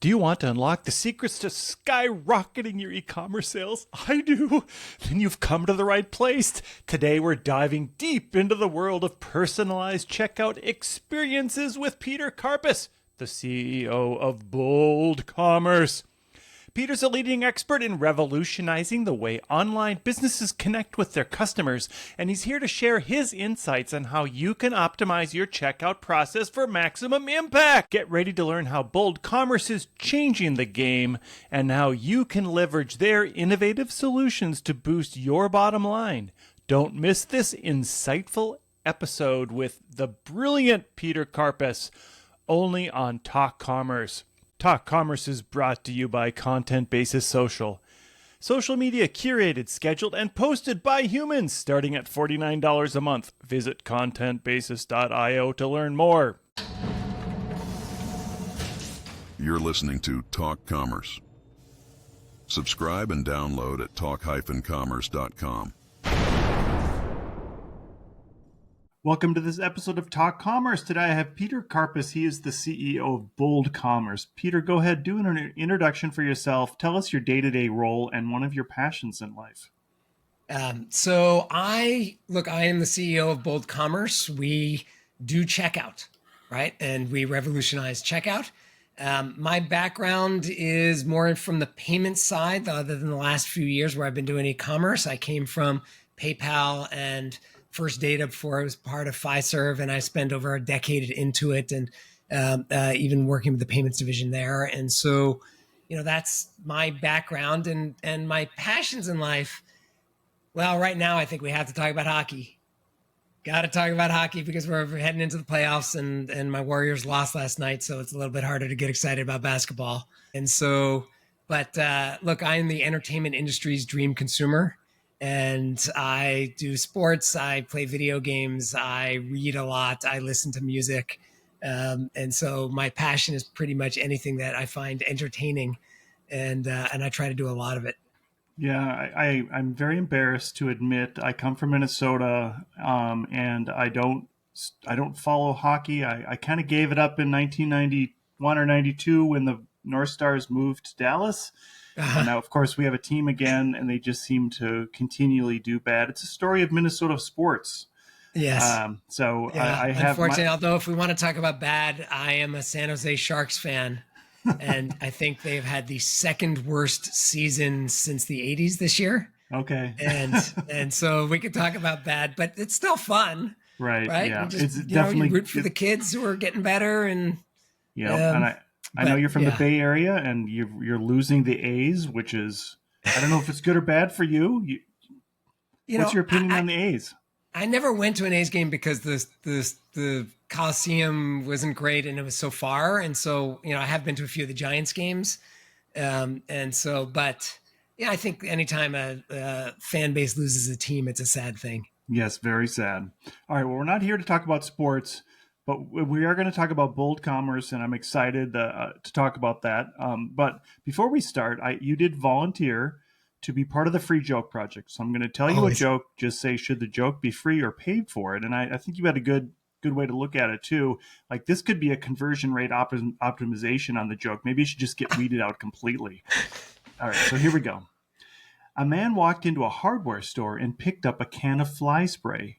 Do you want to unlock the secrets to skyrocketing your e-commerce sales? I do. Then you've come to the right place. Today we're diving deep into the world of personalized checkout experiences with Peter Karpas, the CEO of Bold Commerce. Peter's a leading expert in revolutionizing the way online businesses connect with their customers, and he's here to share his insights on how you can optimize your checkout process for maximum impact. Get ready to learn how Bold Commerce is changing the game and how you can leverage their innovative solutions to boost your bottom line. Don't miss this insightful episode with the brilliant Peter Karpas, only on Talk Commerce. Talk Commerce is brought to you by Content Basis Social. Social media curated, scheduled, and posted by humans starting at $49 a month. Visit contentbasis.io to learn more. You're listening to Talk Commerce. Subscribe and download at talk-commerce.com. Welcome to this episode of Talk Commerce. Today I have Peter Karpas. He is the CEO of Bold Commerce. Peter, go ahead, do an introduction for yourself. Tell us your day-to-day role and one of your passions in life. I am the CEO of Bold Commerce. We do checkout, right? And we revolutionize checkout. My background is more from the payment side, other than the last few years where I've been doing e-commerce. I came from PayPal and First Data before I was part of Fiserv, and I spent over a decade into it, and even working with the payments division there. And so, that's my background and my passions in life. Well, right now I think we have to talk about hockey. Got to talk about hockey because we're heading into the playoffs, and my Warriors lost last night, so it's a little bit harder to get excited about basketball. And so, but look, I am the entertainment industry's dream consumer. And I do sports, I play video games, I read a lot, I listen to music. And so my passion is pretty much anything that I find entertaining, and I try to do a lot of it. Yeah, I'm very embarrassed to admit I come from Minnesota, and I don't follow hockey. I kind of gave it up in 1991 or 92 when the North Stars moved to Dallas. And now, of course, we have a team again, and they just seem to continually do bad. It's a story of Minnesota sports. Yes. I have. Unfortunately, although if we want to talk about bad, I am a San Jose Sharks fan, and I think they've had the second worst season since the 80s this year. Okay. And so we could talk about bad, but it's still fun. Right. Yeah. It's definitely you root for the kids who are getting better, and and I know you're from the Bay Area, and you're losing the A's, which is, I don't know if it's good or bad for you. What's your opinion on the A's? I never went to an A's game because the Coliseum wasn't great and it was so far. And so, I have been to a few of the Giants games. I think anytime a fan base loses a team, it's a sad thing. Yes, very sad. All right, well, we're not here to talk about sports, but we are going to talk about Bold Commerce, and I'm excited to talk about that. But before we start, you did volunteer to be part of the Free Joke Project. So I'm going to tell you a joke, just say, should the joke be free or paid for it? And I think you had a good way to look at it, too. Like, this could be a conversion rate optimization on the joke. Maybe you should just get weeded out completely. All right, so here we go. A man walked into a hardware store and picked up a can of fly spray.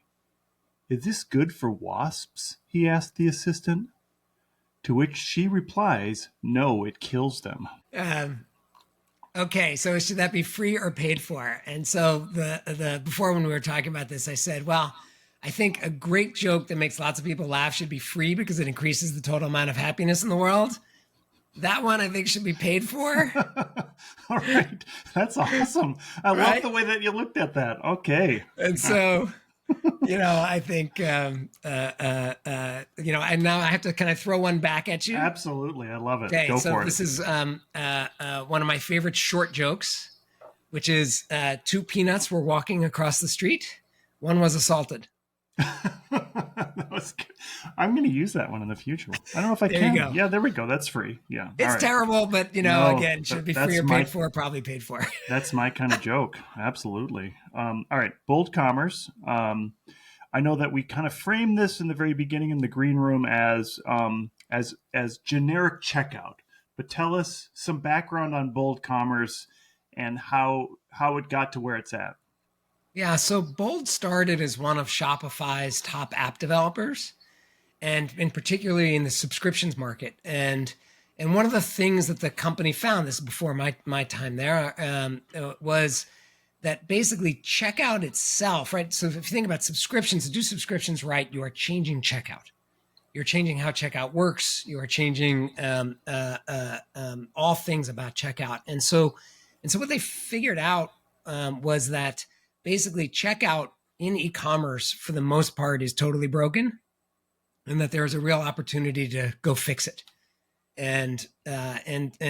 "Is this good for wasps?" he asked the assistant. To which she replies, "No, it kills them." Okay, so should that be free or paid for? And so the before, when we were talking about this, I said, well, I think a great joke that makes lots of people laugh should be free because it increases the total amount of happiness in the world. That one I think should be paid for. All right, that's awesome. I love the way that you looked at that. Okay, and so. I think, and now I have to, can I throw one back at you? Absolutely. I love it. Okay, Go for it. This is one of my favorite short jokes, which is two peanuts were walking across the street. One was assaulted. That was good. I'm going to use that one in the future. I don't know if I can. You go. Yeah, there we go. That's free. Yeah. It's terrible, but, again, should it be free or paid for? Probably paid for. That's my kind of joke. Absolutely. All right. Bold Commerce. I know that we kind of framed this in the very beginning in the green room as generic checkout. but tell us some background on Bold Commerce and how it got to where it's at. Yeah, so Bold started as one of Shopify's top app developers, and in particularly in the subscriptions market. And one of the things that the company found, this is before my time there, was that basically checkout itself, right? So if you think about subscriptions, to do subscriptions right, you are changing checkout. You're changing how checkout works. You are changing all things about checkout. And so what they figured out was that basically checkout in e-commerce for the most part is totally broken, and that there's a real opportunity to go fix it. And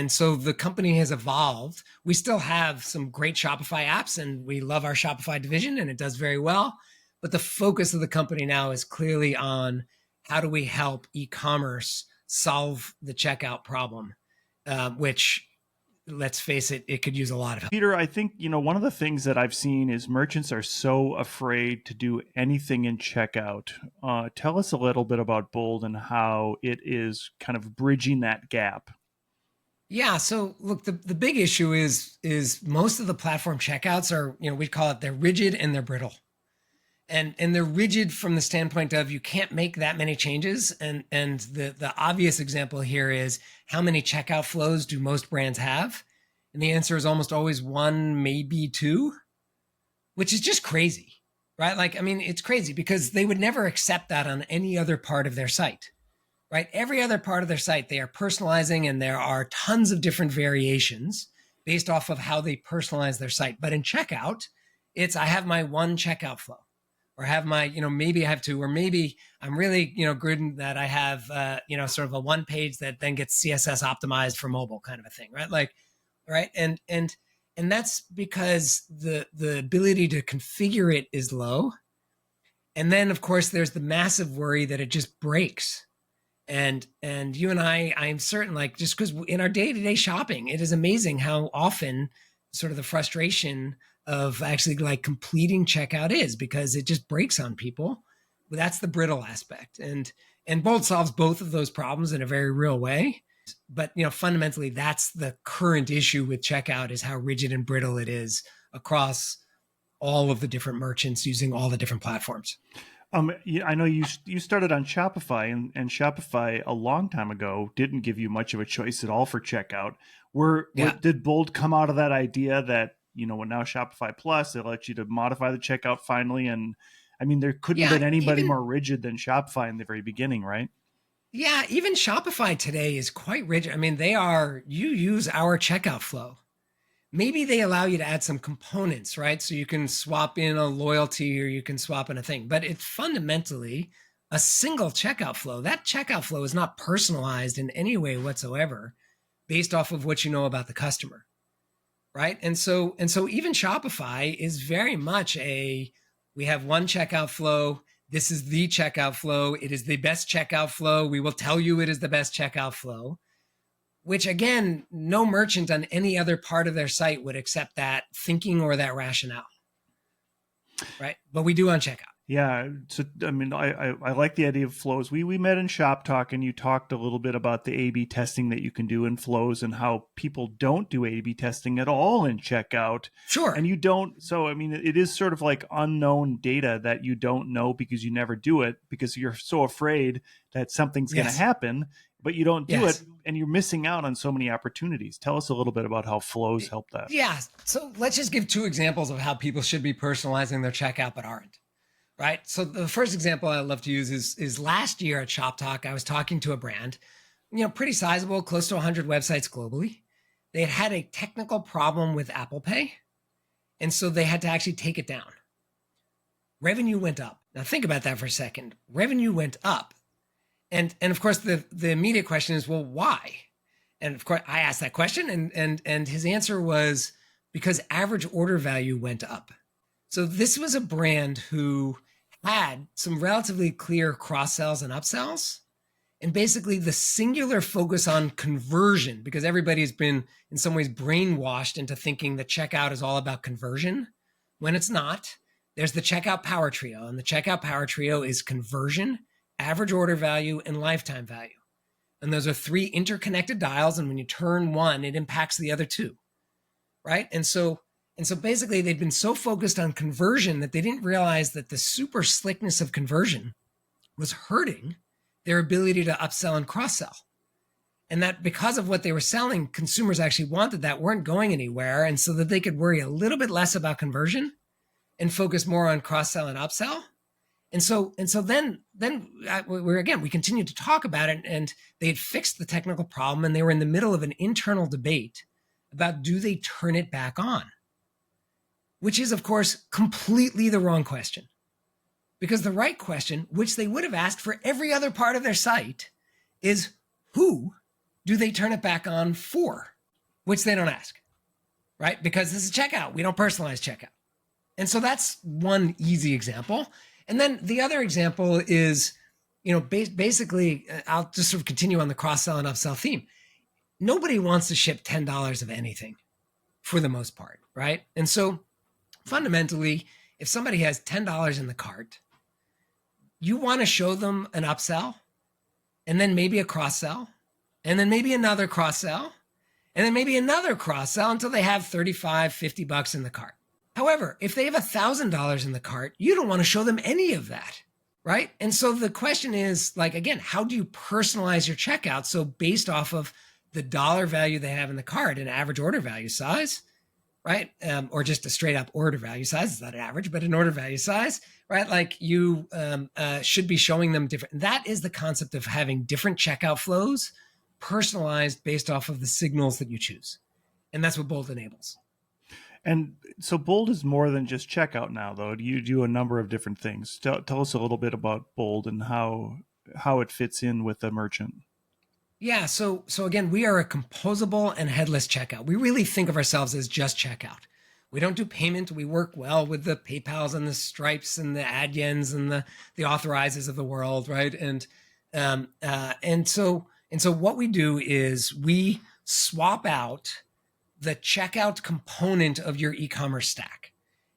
so the company has evolved. We still have some great Shopify apps, and we love our Shopify division, and it does very well. But the focus of the company now is clearly on how do we help e-commerce solve the checkout problem, which, let's face it, it could use a lot of help. Peter, I think, one of the things that I've seen is merchants are so afraid to do anything in checkout. Tell us a little bit about Bold and how it is kind of bridging that gap. Yeah. So look, the big issue is most of the platform checkouts are, we call it, they're rigid and they're brittle. And they're rigid from the standpoint of you can't make that many changes. And the obvious example here is how many checkout flows do most brands have? And the answer is almost always one, maybe two, which is just crazy, right? It's crazy because they would never accept that on any other part of their site, right? Every other part of their site, they are personalizing, and there are tons of different variations based off of how they personalize their site. But in checkout, it's, I have my one checkout flow. Or have my, maybe I have two, or maybe I'm really, good in that I have, sort of a one page that then gets CSS optimized for mobile kind of a thing, right? Right. And that's because the ability to configure it is low. And then of course there's the massive worry that it just breaks. And you and I'm certain, just because in our day-to-day shopping, it is amazing how often sort of the frustration of actually completing checkout is, because it just breaks on people. But that's the brittle aspect. And Bold solves both of those problems in a very real way. But, fundamentally, that's the current issue with checkout, is how rigid and brittle it is across all of the different merchants using all the different platforms. I know you started on Shopify, and Shopify a long time ago didn't give you much of a choice at all for checkout. Did Bold come out of that idea that, when now Shopify Plus, it lets you to modify the checkout finally? And there couldn't have been anybody more rigid than Shopify in the very beginning, right? Yeah, even Shopify today is quite rigid. You use our checkout flow. Maybe they allow you to add some components, right? So you can swap in a loyalty, or you can swap in a thing, but it's fundamentally a single checkout flow. That checkout flow is not personalized in any way whatsoever based off of what you know about the customer, right? And so even Shopify is very much we have one checkout flow. This is the checkout flow. It is the best checkout flow. We will tell you it is the best checkout flow. Which again, no merchant on any other part of their site would accept that thinking or that rationale, right? But we do on checkout. Yeah, so I like the idea of flows. We met in Shop Talk, and you talked a little bit about the A/B testing that you can do in flows, and how people don't do A/B testing at all in checkout. Sure. And you don't. So it is sort of like unknown data that you don't know because you never do it, because you're so afraid that something's going to happen, but you don't do it, and you're missing out on so many opportunities. Tell us a little bit about how flows help that. Yeah. So let's just give two examples of how people should be personalizing their checkout but aren't. Right. So the first example I love to use is last year at Shop Talk, I was talking to a brand, pretty sizable, close to 100 websites globally. They had a technical problem with Apple Pay. And so they had to actually take it down. Revenue went up. Now think about that for a second. Revenue went up. And of course, the immediate question is, well, why? And of course, I asked that question, and his answer was because average order value went up. So this was a brand who had some relatively clear cross-sells and upsells, and basically the singular focus on conversion, because everybody's been in some ways brainwashed into thinking that checkout is all about conversion, when it's not. There's the checkout power trio, and the checkout power trio is conversion, average order value, and lifetime value. And those are three interconnected dials. And when you turn one, it impacts the other two, right? And so basically they've been so focused on conversion that they didn't realize that the super slickness of conversion was hurting their ability to upsell and cross-sell. And that because of what they were selling, consumers actually wanted that, weren't going anywhere. And so that they could worry a little bit less about conversion and focus more on cross-sell and upsell. And so then we continued to talk about it, and they had fixed the technical problem, and they were in the middle of an internal debate about, do they turn it back on? Which is, of course, completely the wrong question. Because the right question, which they would have asked for every other part of their site, is who do they turn it back on for? Which they don't ask, right? Because this is checkout. We don't personalize checkout. And so that's one easy example. And then the other example is, basically, I'll just sort of continue on the cross-sell and upsell theme. Nobody wants to ship $10 of anything for the most part, right? And so fundamentally, if somebody has $10 in the cart, you want to show them an upsell, and then maybe a cross-sell, and then maybe another cross-sell, and then maybe another cross-sell until they have $35, $50 in the cart. However, if they have $1,000 in the cart, you don't want to show them any of that, right? And so the question is, again, how do you personalize your checkout? So based off of the dollar value they have in the cart, an average order value size, right? Or just a straight up order value size. It's not an average, but an order value size, right? You should be showing them different. That is the concept of having different checkout flows personalized based off of the signals that you choose. And that's what Bold enables. And so Bold is more than just checkout now, though. You do a number of different things. Tell us a little bit about Bold and how it fits in with the merchant. Yeah. So again, we are a composable and headless checkout. We really think of ourselves as just checkout. We don't do payment. We work well with the PayPals and the Stripes and the Adyens and the Authorizes of the world, right? And so what we do is we swap out the checkout component of your e-commerce stack.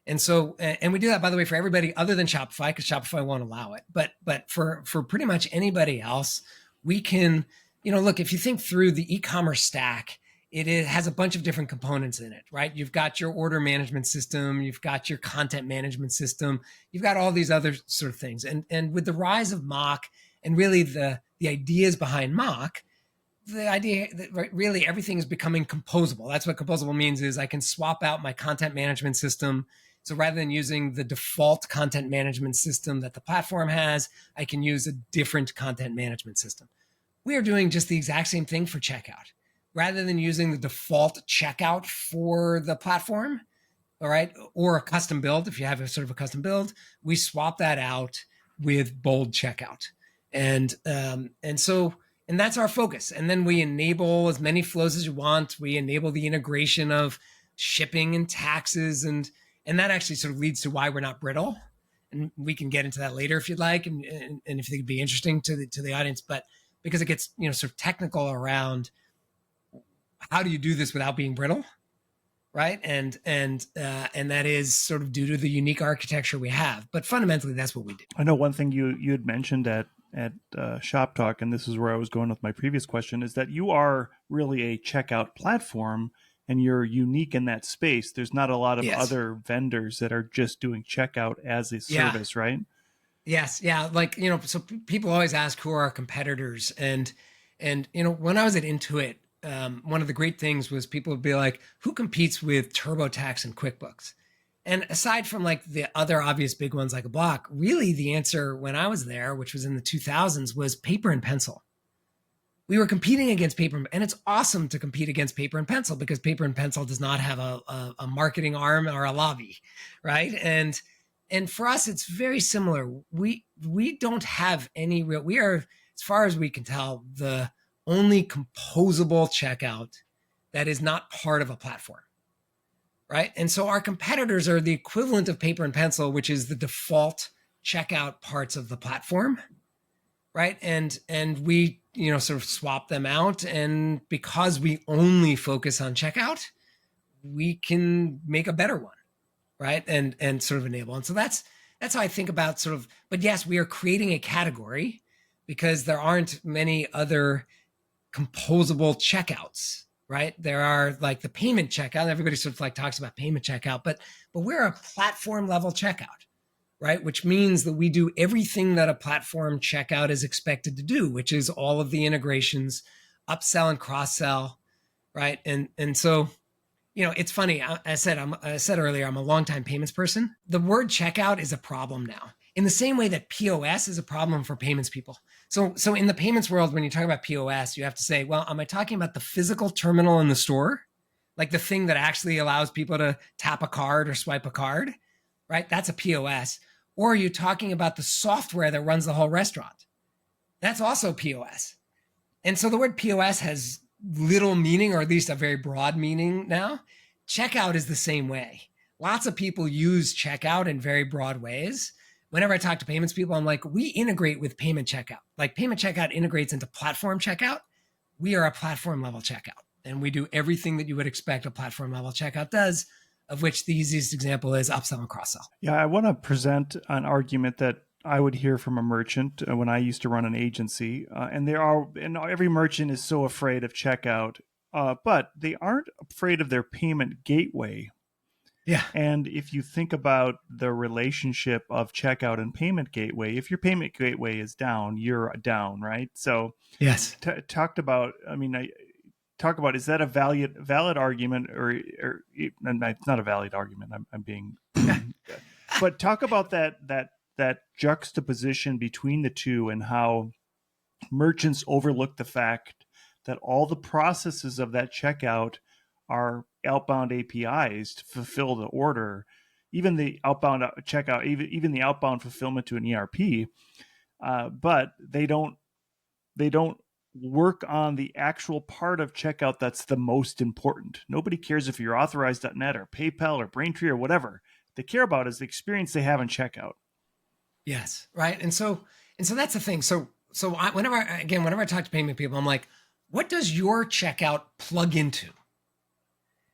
And so, and we do that, by the way, for everybody other than Shopify, because Shopify won't allow it. But for pretty much anybody else, we can, look, if you think through the e-commerce stack, it has a bunch of different components in it, right? You've got your order management system, you've got your content management system, you've got all these other sort of things. And with the rise of Mock and really the ideas behind Mock, the idea that really everything is becoming composable. That's what composable means, is I can swap out my content management system. So rather than using the default content management system that the platform has, I can use a different content management system. We are doing just the exact same thing for checkout. Rather than using the default checkout for the platform, all right, or a custom build, if you have a sort of a custom build, we swap that out with Bold checkout. And that's our focus. And then we enable as many flows as you want. We enable the integration of shipping and taxes. And that actually sort of leads to why we're not brittle. And we can get into that later if you'd like, and if you think it'd be interesting to the audience, but because it gets, sort of technical around how do you do this without being brittle, right? And that is sort of due to the unique architecture we have. But fundamentally, that's what we do. I know one thing you had mentioned at Shop Talk, and this is where I was going with my previous question, is that you are really a checkout platform, and you're unique in that space. There's not a lot of other vendors that are just doing checkout as a service, right? Yes. Yeah. So people always ask who are our competitors. And when I was at Intuit, one of the great things was people would be like, who competes with TurboTax and QuickBooks? And aside from the other obvious big ones like a Block, really the answer when I was there, which was in the 2000s, was paper and pencil. We were competing against paper, and it's awesome to compete against paper and pencil because paper and pencil does not have a marketing arm or a lobby, right? And for us, it's very similar. We don't have any real. We are, as far as we can tell, the only composable checkout that is not part of a platform. Right. And so our competitors are the equivalent of paper and pencil, which is the default checkout parts of the platform. Right. And we, sort of swap them out. And because we only focus on checkout, we can make a better one. Right. And sort of enable. And so that's how I think about but yes, we are creating a category because there aren't many other composable checkouts, right? There are like the payment checkout. Everybody sort of like talks about payment checkout, but we're a platform level checkout, right? Which means that we do everything that a platform checkout is expected to do, which is all of the integrations, upsell and cross sell, right? And so, it's funny. I said earlier, I'm a longtime payments person. The word checkout is a problem now, in the same way that POS is a problem for payments people. So in the payments world, when you talk about POS, you have to say, well, am I talking about the physical terminal in the store? Like the thing that actually allows people to tap a card or swipe a card, right? That's a POS. Or are you talking about the software that runs the whole restaurant? That's also POS. And so the word POS has little meaning, or at least a very broad meaning now. Checkout is the same way. Lots of people use checkout in very broad ways. Whenever I talk to payments people, I'm like, we integrate with payment checkout. Like payment checkout integrates into platform checkout. We are a platform level checkout, and we do everything that you would expect a platform level checkout does, of which the easiest example is upsell and cross sell. Yeah, I want to present an argument that I would hear from a merchant when I used to run an agency, and every merchant is so afraid of checkout, but they aren't afraid of their payment gateway. Yeah. And if you think about the relationship of checkout and payment gateway, if your payment gateway is down, you're down, right? So yes, talk about is that a valid argument or it's not a valid argument. I'm being, but talk about that juxtaposition between the two and how merchants overlook the fact that all the processes of that checkout are outbound APIs to fulfill the order, even the outbound checkout, even the outbound fulfillment to an ERP. But they don't work on the actual part of checkout that's the most important. Nobody cares if you're authorized.net or PayPal or Braintree or whatever. They care about is the experience they have in checkout. Yes, right. And so that's the thing. So whenever I talk to payment people, I'm like, what does your checkout plug into?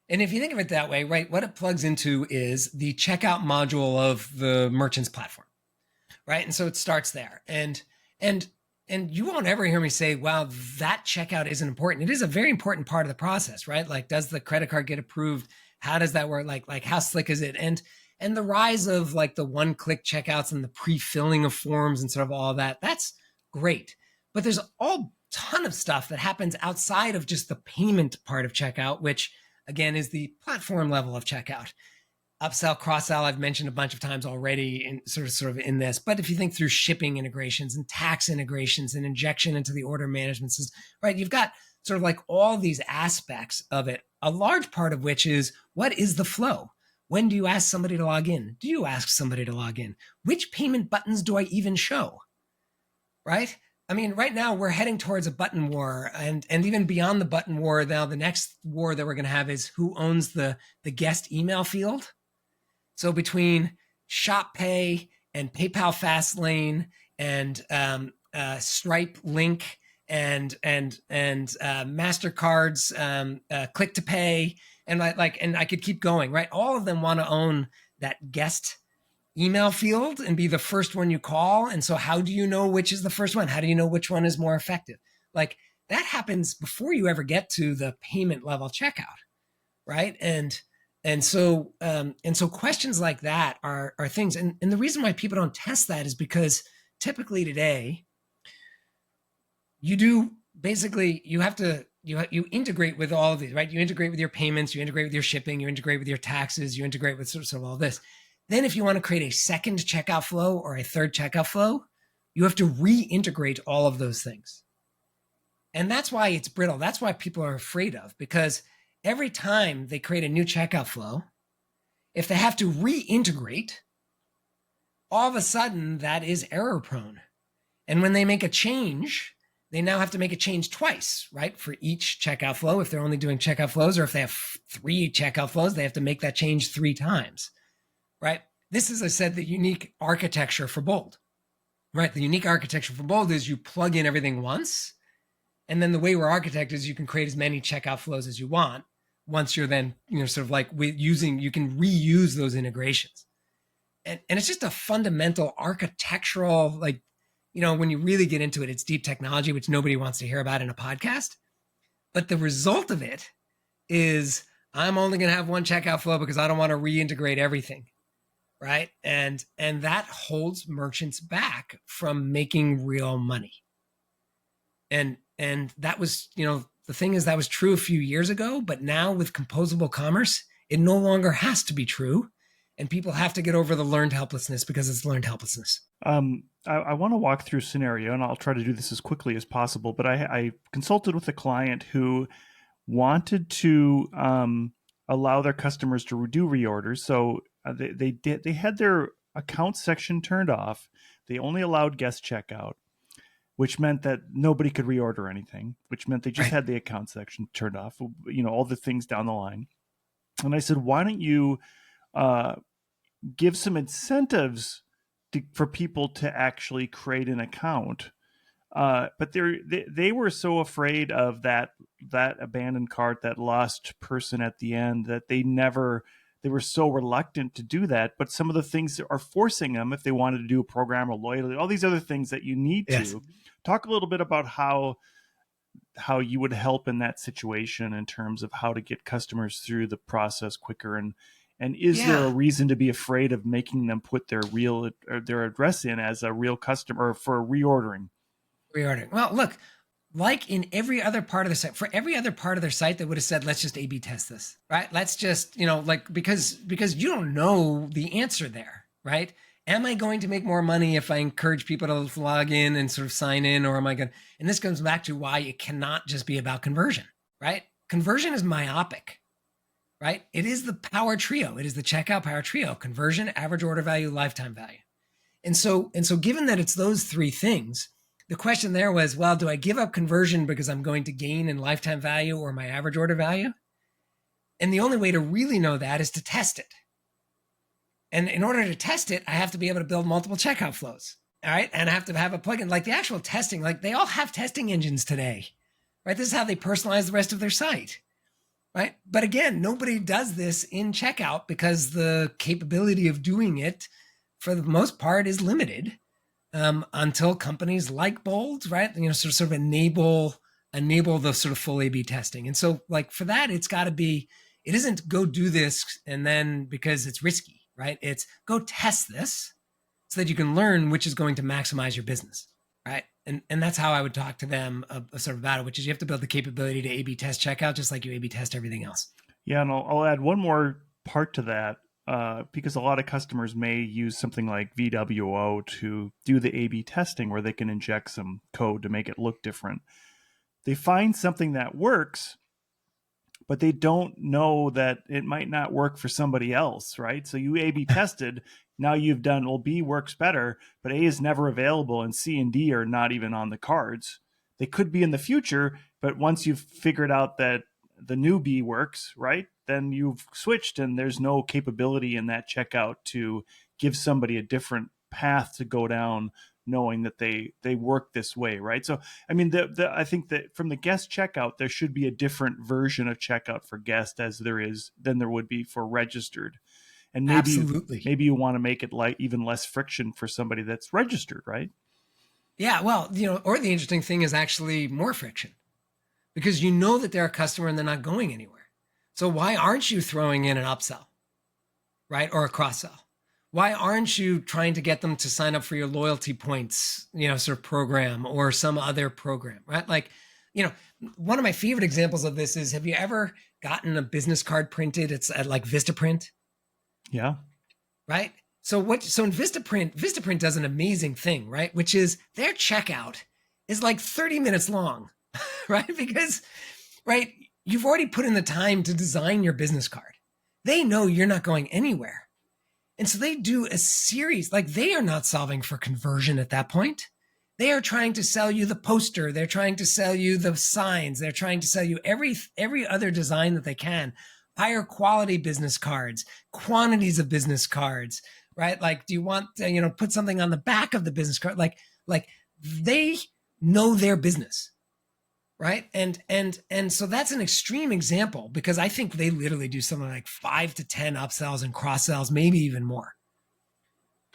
And if you think of it that way, right, what it plugs into is the checkout module of the merchant's platform, right? And so it starts there. And you won't ever hear me say, well, that checkout isn't important. It is a very important part of the process, right? Like, does the credit card get approved? How does that work? Like how slick is it? And the rise of like the one-click checkouts and the pre-filling of forms and sort of all that, that's great. But there's all ton of stuff that happens outside of just the payment part of checkout, which again is the platform level of checkout. Upsell, cross-sell, I've mentioned a bunch of times already in sort of in this. But if you think through shipping integrations and tax integrations and injection into the order management system, right, you've got sort of like all these aspects of it, a large part of which is, what is the flow? When do you ask somebody to log in? Do you ask somebody to log in? Which payment buttons do I even show? Right? I mean, right now we're heading towards a button war, and even beyond the button war, now the next war that we're going to have is who owns the guest email field. So between Shop Pay and PayPal Fastlane and Stripe Link and Mastercard's Click to Pay, and I could keep going, right? All of them want to own that guest email field and be the first one you call. And so how do you know which is the first one? How do you know which one is more effective? Like that happens before you ever get to the payment level checkout, right? And so questions like that are things. And the reason why people don't test that is because typically today you do basically, you integrate with all of these, right? You integrate with your payments, you integrate with your shipping, you integrate with your taxes, you integrate with sort of all this. Then if you want to create a second checkout flow or a third checkout flow, you have to reintegrate all of those things. And that's why it's brittle. That's why people are afraid of, because every time they create a new checkout flow, if they have to reintegrate, all of a sudden that is error prone. And when they make a change, they now have to make a change twice, right? For each checkout flow, if they're only doing checkout flows, or if they have 3 checkout flows, they have to make that change 3 times, right? This is, I said, the unique architecture for Bold, right? The unique architecture for Bold is you plug in everything once, and then the way we're architected is you can create as many checkout flows as you want. Once you're then, sort of like you can reuse those integrations. And it's just a fundamental architectural, when you really get into it, it's deep technology, which nobody wants to hear about in a podcast. But the result of it is I'm only going to have one checkout flow because I don't want to reintegrate everything. Right. And that holds merchants back from making real money. And that was, the thing is that was true a few years ago, but now with composable commerce, it no longer has to be true. And people have to get over the learned helplessness because it's learned helplessness. I want to walk through a scenario, and I'll try to do this as quickly as possible, but I consulted with a client who wanted to allow their customers to do reorders. So they had their account section turned off. They only allowed guest checkout, which meant that nobody could reorder anything, which meant they just had the account section turned off, all the things down the line. And I said, why don't you give some incentives for people to actually create an account? But they were so afraid of that abandoned cart, that lost person at the end, that they were so reluctant to do that. But some of the things are forcing them, if they wanted to do a program or loyalty, all these other things that you need to. Talk a little bit about how you would help in that situation in terms of how to get customers through the process quicker, and is there a reason to be afraid of making them put their address in as a real customer for reordering? Well, look, like in every other part of the site, for every other part of their site, they would have said, let's just A/B test this, right? Let's just, because you don't know the answer there, right? Am I going to make more money if I encourage people to log in and sort of sign in, or am I going to, and this comes back to why it cannot just be about conversion, right? Conversion is myopic, right? It is the power trio. It is the checkout power trio: conversion, average order value, lifetime value. And so given that it's those three things, the question there was, well, do I give up conversion because I'm going to gain in lifetime value or my average order value? And the only way to really know that is to test it. And in order to test it, I have to be able to build multiple checkout flows. All right. And I have to have a plugin, like the actual testing, like they all have testing engines today, right? This is how they personalize the rest of their site, right? But again, nobody does this in checkout because the capability of doing it for the most part is limited. Until companies like Bold, right, sort of enable the sort of full A/B testing. And so, like, for that, it isn't go do this and then because it's risky, right? It's go test this so that you can learn which is going to maximize your business, right? And that's how I would talk to them sort of about it, which is you have to build the capability to A/B test checkout just like you A/B test everything else. Yeah, and I'll add one more part to that. Because a lot of customers may use something like VWO to do the A/B testing where they can inject some code to make it look different. They find something that works, but they don't know that it might not work for somebody else, right? So you A/B tested, now you've done, well, B works better, but A is never available and C and D are not even on the cards. They could be in the future, but once you've figured out that the new B works, right, then you've switched and there's no capability in that checkout to give somebody a different path to go down, knowing that they work this way, right? So, I mean, I think that from the guest checkout, there should be a different version of checkout for guest than there would be for registered. And maybe you want to make it like even less friction for somebody that's registered, right? Yeah, well, or the interesting thing is actually more friction, because you know that they're a customer and they're not going anywhere. So why aren't you throwing in an upsell, right? Or a cross-sell? Why aren't you trying to get them to sign up for your loyalty points, sort of program or some other program, right? Like, one of my favorite examples of this is, have you ever gotten a business card printed? It's at like Vistaprint. Yeah. Right. So in Vistaprint does an amazing thing, right? Which is their checkout is like 30 minutes long, right? Because, right, you've already put in the time to design your business card. They know you're not going anywhere. And so they do a series, like they are not solving for conversion at that point. They are trying to sell you the poster. They're trying to sell you the signs. They're trying to sell you every other design that they can. Higher quality business cards, quantities of business cards, right? Like, do you want to, put something on the back of the business card? Like they know their business. Right. And so that's an extreme example, because I think they literally do something like 5 to 10 upsells and cross sells, maybe even more.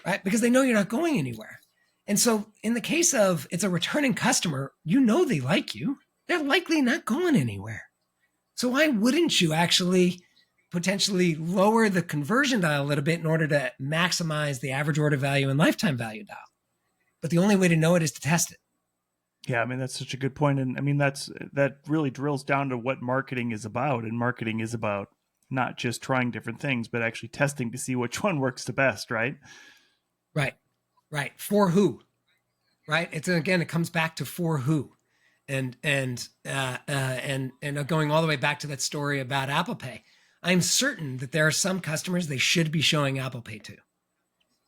Right. Because they know you're not going anywhere. And so in the case of it's a returning customer, they like you. they're likely not going anywhere. So why wouldn't you actually potentially lower the conversion dial a little bit in order to maximize the average order value and lifetime value dial? But the only way to know it is to test it. Yeah, I mean, that's such a good point. And I mean, that really drills down to what marketing is about. And marketing is about not just trying different things, but actually testing to see which one works the best, right? Right. Right. For who? Right. It's again, it comes back to for who. And going all the way back to that story about Apple Pay. I'm certain that there are some customers they should be showing Apple Pay to.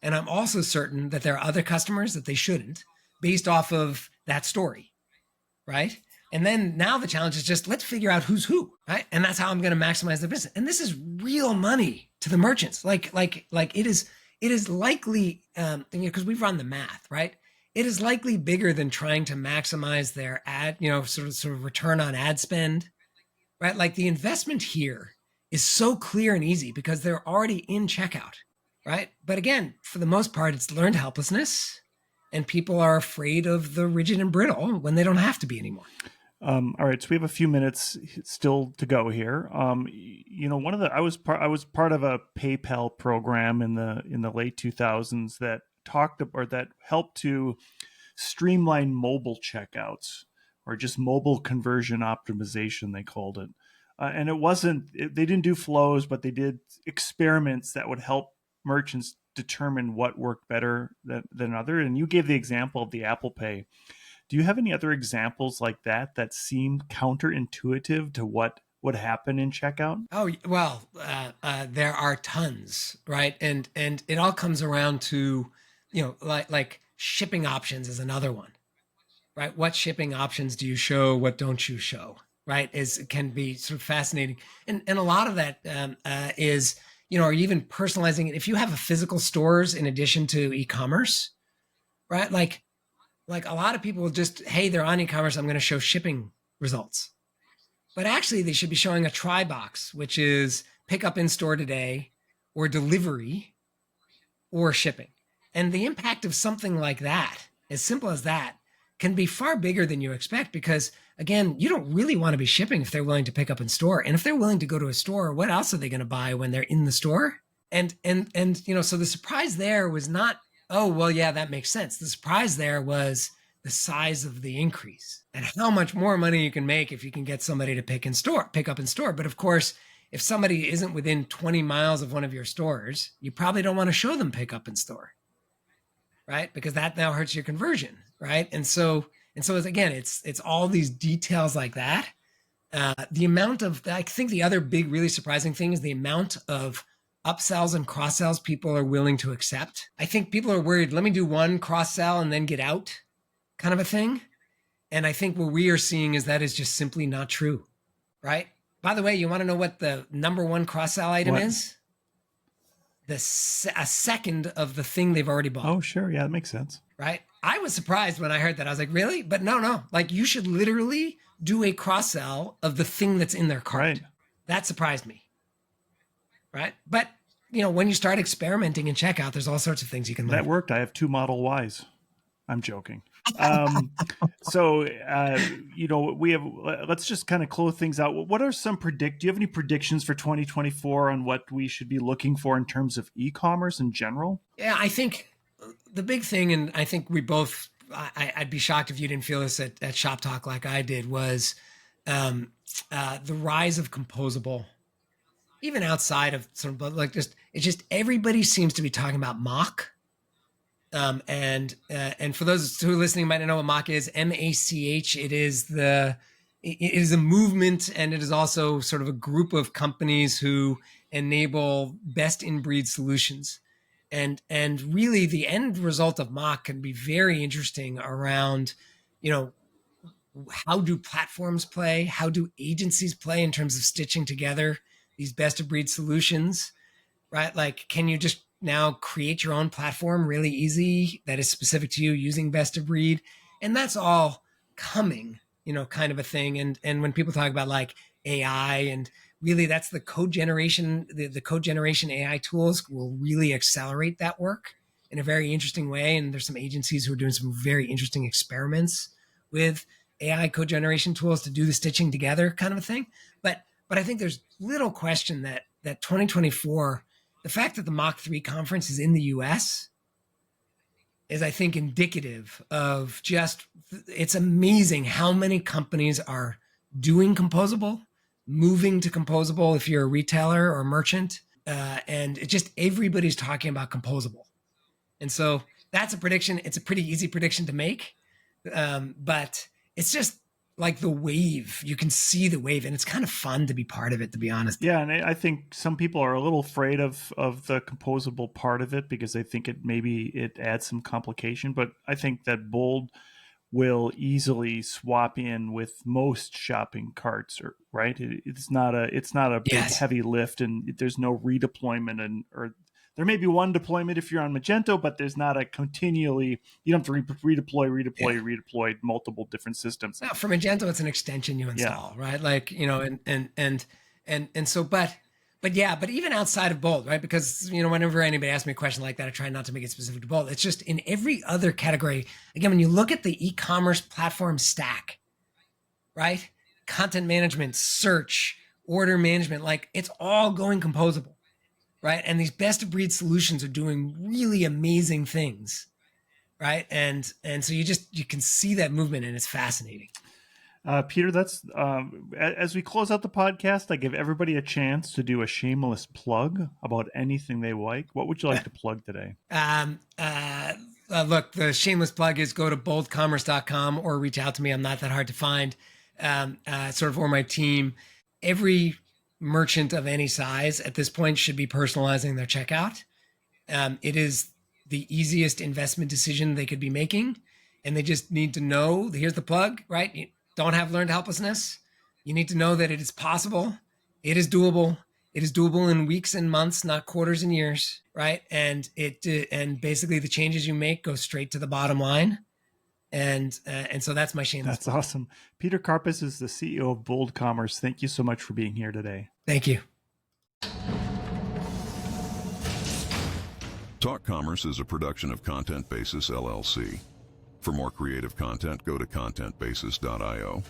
And I'm also certain that there are other customers that they shouldn't, based off of that story, right? And then now the challenge is just let's figure out who's who, right? And that's how I'm going to maximize the business. And this is real money to the merchants. Like it is likely, because we've run the math, right? It is likely bigger than trying to maximize their ad, sort of return on ad spend, right? Like the investment here is so clear and easy because they're already in checkout, right? But again, for the most part, it's learned helplessness. And people are afraid of the rigid and brittle when they don't have to be anymore. All right, so we have a few minutes still to go here. One of the I was part of a PayPal program in the late 2000s that that helped to streamline mobile checkouts, or just mobile conversion optimization, they called it. And they didn't do flows, but they did experiments that would help merchants determine what worked better than other. And you gave the example of the Apple Pay. Do you have any other examples like that seem counterintuitive to what would happen in checkout? Oh, well, there are tons, right? And it all comes around to, like shipping options is another one, right? What shipping options do you show? What don't you show, right? Can be sort of fascinating. And a lot of that is, or even personalizing it. If you have a physical stores in addition to e-commerce, right? Like a lot of people will just, hey, they're on e-commerce, I'm going to show shipping results. But actually they should be showing a try box, which is pick up in store today, or delivery, or shipping. And the impact of something like that, as simple as that, can be far bigger than you expect, because again, you don't really want to be shipping if they're willing to pick up in store. And if they're willing to go to a store, what else are they going to buy when they're in the store? And so the surprise there was not, oh, well, yeah, that makes sense. The surprise there was the size of the increase and how much more money you can make if you can get somebody to pick up in store. But of course, if somebody isn't within 20 miles of one of your stores, you probably don't want to show them pick up in store, right? Because that now hurts your conversion, right? And so again, it's all these details like that. The amount of, I think the other big, really surprising thing is the amount of upsells and cross sells people are willing to accept. I think people are worried, let me do one cross sell and then get out kind of a thing. And I think what we are seeing is that is just simply not true, right? By the way, you want to know what the number one cross sell item is? A second of the thing they've already bought. Oh, sure. Yeah, that makes sense. Right? I was surprised when I heard that. I was like, really? But no. Like, you should literally do a cross sell of the thing that's in their cart. Right. That surprised me. Right? But, when you start experimenting in checkout, there's all sorts of things you can learn. That worked. I have 2 Model Ys. I'm joking. Let's just kind of close things out. What are do you have any predictions for 2024 on what we should be looking for in terms of e-commerce in general? Yeah, I think the big thing, and I think we both, I'd be shocked if you didn't feel this at Shop Talk like I did, was the rise of composable, even outside of sort of like it's just everybody seems to be talking about mock. And for those who are listening might not know what mock is, MACH. It is a movement, and it is also sort of a group of companies who enable best in breed solutions. And really the end result of mock can be very interesting around, how do platforms play? How do agencies play in terms of stitching together these best of breed solutions, right? Like, can you just now create your own platform really easy that is specific to you using best of breed? And that's all coming, kind of a thing. And when people talk about like AI, and really that's the code generation, the code generation AI tools will really accelerate that work in a very interesting way. And there's some agencies who are doing some very interesting experiments with AI code generation tools to do the stitching together kind of a thing. But I think there's little question that 2024, the fact that the Mach 3 conference is in the US is, I think, indicative of just, it's amazing how many companies are doing composable, moving to composable if you're a retailer or a merchant. And it just, everybody's talking about composable. And so that's a prediction. It's a pretty easy prediction to make. But it's just like the wave. You can see the wave, and it's kind of fun to be part of it, to be honest. Yeah, and I think some people are a little afraid of the composable part of it because they think it adds some complication. But I think that Bold will easily swap in with most shopping carts, right? It's not a big heavy lift, and there's no redeployment, or there may be one deployment if you're on Magento, but there's not a continually, you don't have to redeploy multiple different systems. No, for Magento, it's an extension you install, right? Like, and so, but even outside of Bold, right? Because, whenever anybody asks me a question like that, I try not to make it specific to Bold. It's just in every other category. Again, when you look at the e-commerce platform stack, right? Content management, search, order management, like it's all going composable. Right. And these best of breed solutions are doing really amazing things. Right. And so you can see that movement, and it's fascinating. Peter, that's as we close out the podcast, I give everybody a chance to do a shameless plug about anything they like. What would you like to plug today? Look, the shameless plug is go to boldcommerce.com or reach out to me. I'm not that hard to find, or my team. Every merchant of any size at this point should be personalizing their checkout. It is the easiest investment decision they could be making, and they just need to know, here's the plug, right? You don't have learned helplessness. You need to know that it is possible. It is doable. It is doable in weeks and months, not quarters and years, right? And basically the changes you make go straight to the bottom line. And so that's my shameless. That's awesome. Peter Karpas is the CEO of Bold Commerce. Thank you so much for being here today. Thank you. Talk Commerce is a production of Content Basis LLC. For more creative content, go to contentbasis.io.